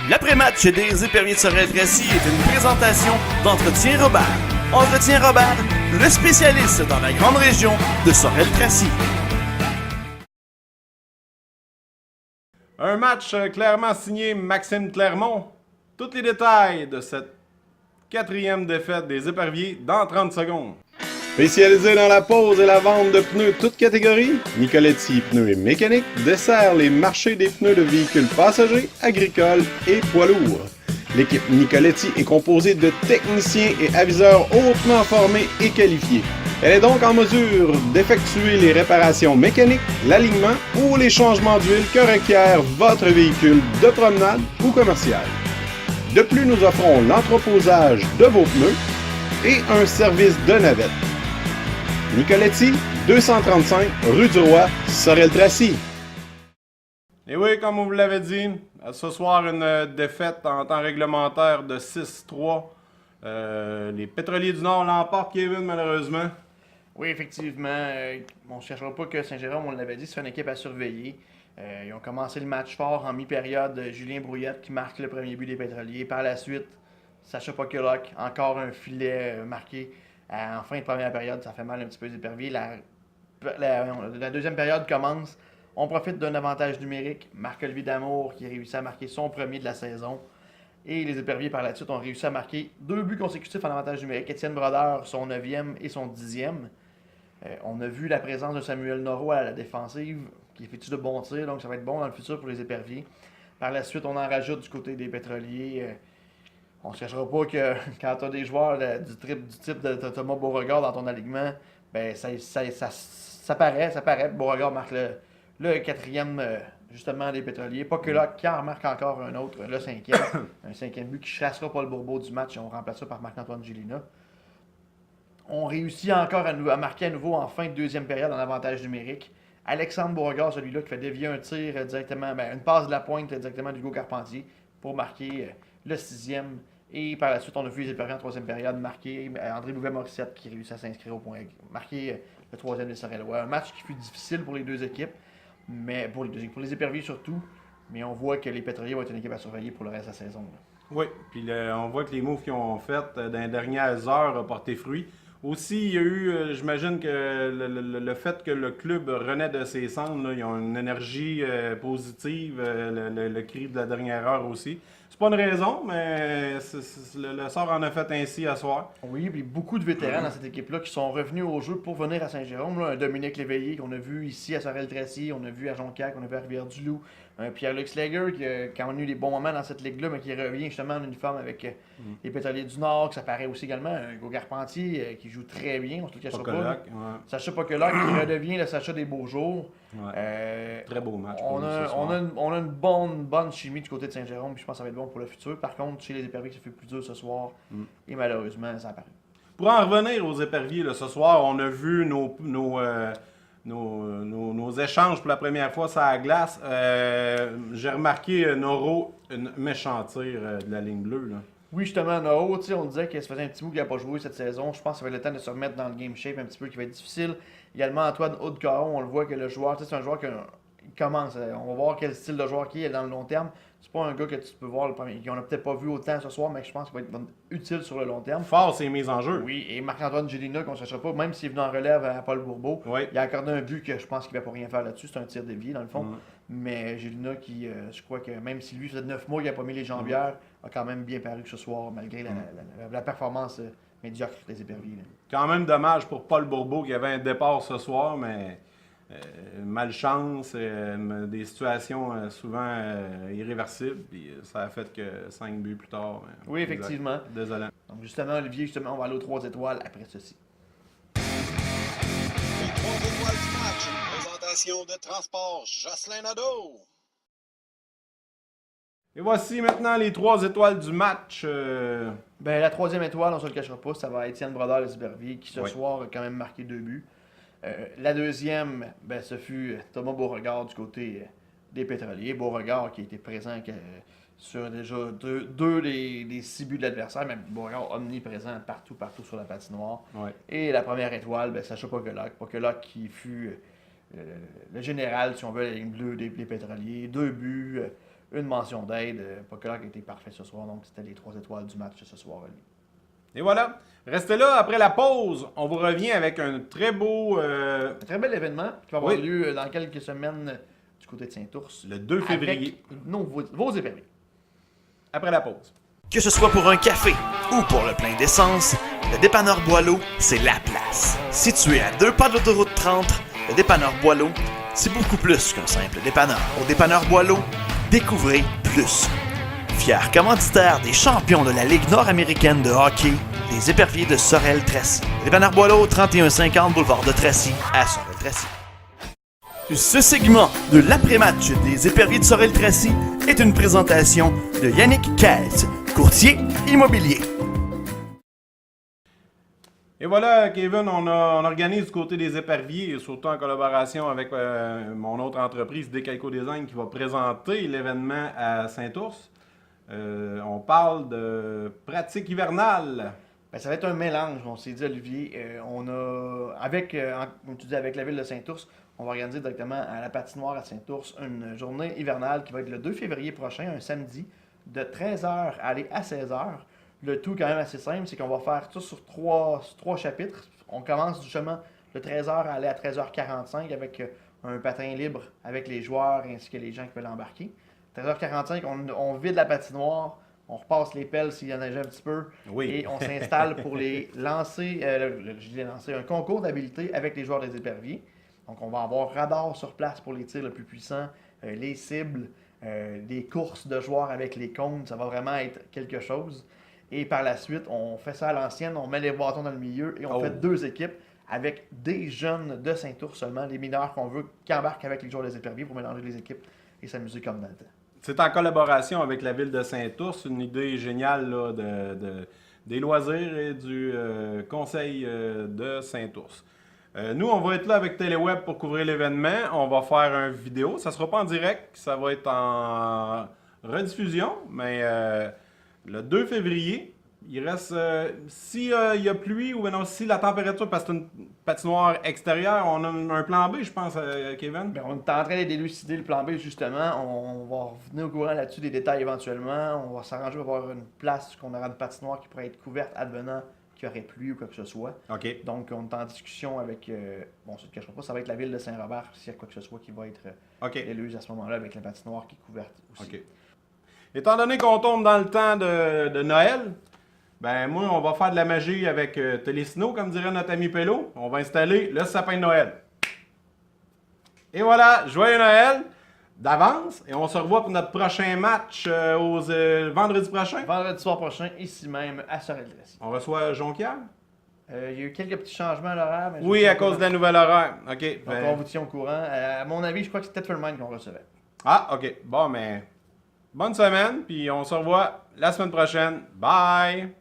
L'après-match des Éperviers de Sorel-Tracy est une présentation d'Entretien Robert. Entretien Robert, le spécialiste dans la grande région de Sorel-Tracy. Un match clairement signé Maxime Clermont. Tous les détails de cette quatrième défaite des Éperviers dans 30 secondes. Spécialisé dans la pose et la vente de pneus toutes catégories, Nicoletti Pneus et Mécanique dessert les marchés des pneus de véhicules passagers, agricoles et poids lourds. L'équipe Nicoletti est composée de techniciens et aviseurs hautement formés et qualifiés. Elle est donc en mesure d'effectuer les réparations mécaniques, l'alignement ou les changements d'huile que requiert votre véhicule de promenade ou commercial. De plus, nous offrons l'entreposage de vos pneus et un service de navette. Nicoletti, 235 rue du Roi, Sorel-Tracy. Et oui, comme on vous l'avait dit, ce soir, une défaite en temps réglementaire de 6-3. Les Pétroliers du Nord l'emportent, Kevin, malheureusement. Oui, effectivement. On ne cherchera pas que Saint-Jérôme, on l'avait dit, c'est une équipe à surveiller. Ils ont commencé le match fort en mi-période. Julien Brouillette qui marque le premier but des Pétroliers. Par la suite, Sacha Pokelok, encore un filet marqué. En fin de première période, ça fait mal un petit peu les Éperviers. La deuxième période commence. On profite d'un avantage numérique. Marc-Olivier Damour qui a réussi à marquer son premier de la saison. Et les Éperviers, par la suite, ont réussi à marquer 2 buts consécutifs en avantage numérique. Étienne Brodeur, son 9e et son 10e. On a vu la présence de Samuel Noro à la défensive, qui effectue de bons tirs, donc ça va être bon dans le futur pour les Éperviers. Par la suite, on en rajoute du côté des Pétroliers. On ne se cachera pas que quand tu as des joueurs du type de Thomas Beauregard dans ton alignement, ben ça paraît. Beauregard marque le quatrième justement des Pétroliers. Pas que là, qui en remarque encore un autre, le cinquième. Un cinquième but qui chassera Paul Bourbeau du match et on remplace ça par Marc-Antoine Gélina. On réussit encore à marquer à nouveau en fin de deuxième période en avantage numérique. Alexandre Beauregard, celui-là qui fait dévier un tir directement, une passe de la pointe directement d'Hugo Carpentier pour marquer le 6e. Et par la suite, on a vu les Éperviers en troisième période marquer André Bouvet-Morissette qui réussit à s'inscrire au point, marquer le troisième des Sorellois. Un match qui fut difficile pour les deux équipes, mais pour les Éperviers surtout. Mais on voit que les Pétroliers vont être une équipe à surveiller pour le reste de la saison. Là. Oui, puis on voit que les moves qu'ils ont fait dans les dernières heures ont porté fruit. Aussi, il y a eu, j'imagine que le fait que le club renaît de ses cendres, là, ils ont une énergie positive, le cri de la dernière heure aussi. C'est pas une raison, mais le sort en a fait ainsi à soir. Oui, puis beaucoup de vétérans dans cette équipe-là qui sont revenus au jeu pour venir à Saint-Jérôme. Là. Un Dominique Léveillé qu'on a vu ici à Sorel-Tracy, on a vu à Jonquière, on a vu à Rivière-du-Loup. Un Pierre-Luc Slager qui a eu des bons moments dans cette ligue-là, mais qui revient justement en uniforme avec les Pétroliers du Nord, que ça paraît aussi également. Un Hugo Carpentier qui joue très bien, on se le cachera pas. Ouais. Sacha Pokelok qui redevient le Sacha des beaux jours. Ouais. Très beau match. On a une bonne chimie du côté de Saint-Jérôme, puis je pense que ça va être bon pour le futur. Par contre, chez les Éperviers, ça fait plus dur ce soir, et malheureusement, ça apparaît. Pour en revenir aux Éperviers, là, ce soir, on a vu nos échanges pour la première fois sur la glace. J'ai remarqué Noro, un méchant tir de la ligne bleue. Là. Oui, justement, Noro, on disait qu'il se faisait un petit bout qu'il n'a pas joué cette saison. Je pense que ça va être le temps de se remettre dans le game shape un petit peu, qui va être difficile. Également, Antoine Haute-Caron, on le voit que le joueur, c'est un joueur qui commence. On va voir quel style de joueur qui est dans le long terme. C'est pas un gars que tu peux voir, qu'on n'a peut-être pas vu autant ce soir, mais je pense qu'il va être utile sur le long terme. Fort, c'est mises en jeu. Oui, et Marc-Antoine Gélina, qu'on ne cherchera pas, même s'il est venu en relève à Paul Bourbeau, il a accordé un but que je pense qu'il ne va pas rien faire là-dessus. C'est un tir dévié, dans le fond. Mais Gélina, qui, je crois que même si lui, faisait 9 mois, il n'a pas mis les jambières, a quand même bien paru ce soir, malgré la performance médiocre des Éperviers. Là. Quand même dommage pour Paul Bourbeau qui avait un départ ce soir, mais malchance, des situations souvent irréversibles. Puis ça a fait que 5 buts plus tard. Oui, effectivement. Désolé. Donc justement, Olivier, on va aller aux 3 étoiles après ceci. Les 3 étoiles du match, une présentation de Transport Jocelyn Nadeau. Et voici maintenant les 3 étoiles du match. La 3e étoile, on ne se le cachera pas, ça va être Étienne Brodeur des Éperviers qui ce soir a quand même marqué 2 buts. La 2e, ce fut Thomas Beauregard du côté des Pétroliers. Beauregard qui a été présent sur déjà 2 des 6 buts de l'adversaire, mais Beauregard omniprésent partout sur la patinoire. Ouais. Et la première étoile, Sacha Pokelok. Pokelok qui fut le général, si on veut, la ligne bleue des Pétroliers. 2 buts, une mention d'aide. Puckalock a été parfait ce soir, donc c'était les 3 étoiles du match ce soir. Et voilà. Restez là, après la pause, on vous revient avec un très beau... Un très bel événement qui va avoir Oui. lieu dans quelques semaines du côté de Saint-Ours. Le 2 février. Avec vos éperviers. Après la pause. Que ce soit pour un café ou pour le plein d'essence, le dépanneur Boileau, c'est la place. Situé à 2 pas de l'autoroute 30, le dépanneur Boileau, c'est beaucoup plus qu'un simple dépanneur. Au dépanneur Boileau, découvrez plus. Fier commanditaire des champions de la Ligue nord-américaine de hockey, les éperviers de Sorel-Tracy. Le dépanneur Boileau, 3150 boulevard de Tracy, à Sorel-Tracy. Ce segment de l'après-match des éperviers de Sorel-Tracy est une présentation de Yannick Caisse, courtier immobilier. Et voilà, Kevin, on organise du côté des éperviers, surtout en collaboration avec mon autre entreprise, Decalco Design, qui va présenter l'événement à Saint-Ours. On parle de pratique hivernale. Ben, ça va être un mélange, on s'est dit, Olivier. On a, comme tu dis, avec la ville de Saint-Ours, on va organiser directement à la patinoire à Saint-Ours une journée hivernale qui va être le 2 février prochain, un samedi, de 13h à aller à 16h. Le tout quand même assez simple, c'est qu'on va faire tout sur trois chapitres. On commence justement de 13h à aller à 13h45 avec un patin libre avec les joueurs ainsi que les gens qui veulent embarquer. 13h45, on vide la patinoire, on repasse les pelles s'il y en a déjà un petit peu, Oui. et on s'installe pour les lancer, un concours d'habileté avec les joueurs des éperviers. Donc on va avoir radar sur place pour les tirs le plus puissants, les cibles, des courses de joueurs avec les cônes, ça va vraiment être quelque chose. Et par la suite, on fait ça à l'ancienne, on met les bâtons dans le milieu et on fait 2 équipes avec des jeunes de Saint-Ours seulement, les mineurs qu'on veut, qui embarquent avec les joueurs des éperviers pour mélanger les équipes et s'amuser comme dans le temps. C'est en collaboration avec la ville de Saint-Ours, une idée géniale là, des loisirs et du conseil de Saint-Ours. Nous, on va être là avec Téléweb pour couvrir l'événement. On va faire une vidéo. Ça ne sera pas en direct, ça va être en rediffusion, mais le 2 février, il reste... s'il y a pluie ou non, si la température, parce que c'est une patinoire extérieure, on a un plan B, je pense, Kevin. Bien, on est en train d'élucider le plan B, justement. On va revenir au courant là-dessus des détails éventuellement. On va s'arranger pour avoir une place qu'on aura une patinoire qui pourrait être couverte advenant qu'il y aurait plu ou quoi que ce soit. OK. Donc, on est en discussion avec... bon, ça ne te cachera pas, ça va être la ville de Saint-Robert s'il y a quoi que ce soit qui va être élu à ce moment-là avec la patinoire qui est couverte aussi. OK. Étant donné qu'on tombe dans le temps de Noël, ben moi, on va faire de la magie avec Télésino, comme dirait notre ami Pello. On va installer le sapin de Noël. Et voilà, joyeux Noël d'avance. Et on se revoit pour notre prochain match vendredi prochain. Vendredi soir prochain, ici même, à Sorel-Tracy. On reçoit Jonquière? Il y a eu quelques petits changements à l'horaire. Mais Oui, à cause de la nouvelle horaire. OK. Donc, ben- on vous tient au courant. À mon avis, je crois que c'est Tetford Mine qu'on recevait. Ah, OK. Bon, mais bonne semaine, puis on se revoit la semaine prochaine. Bye!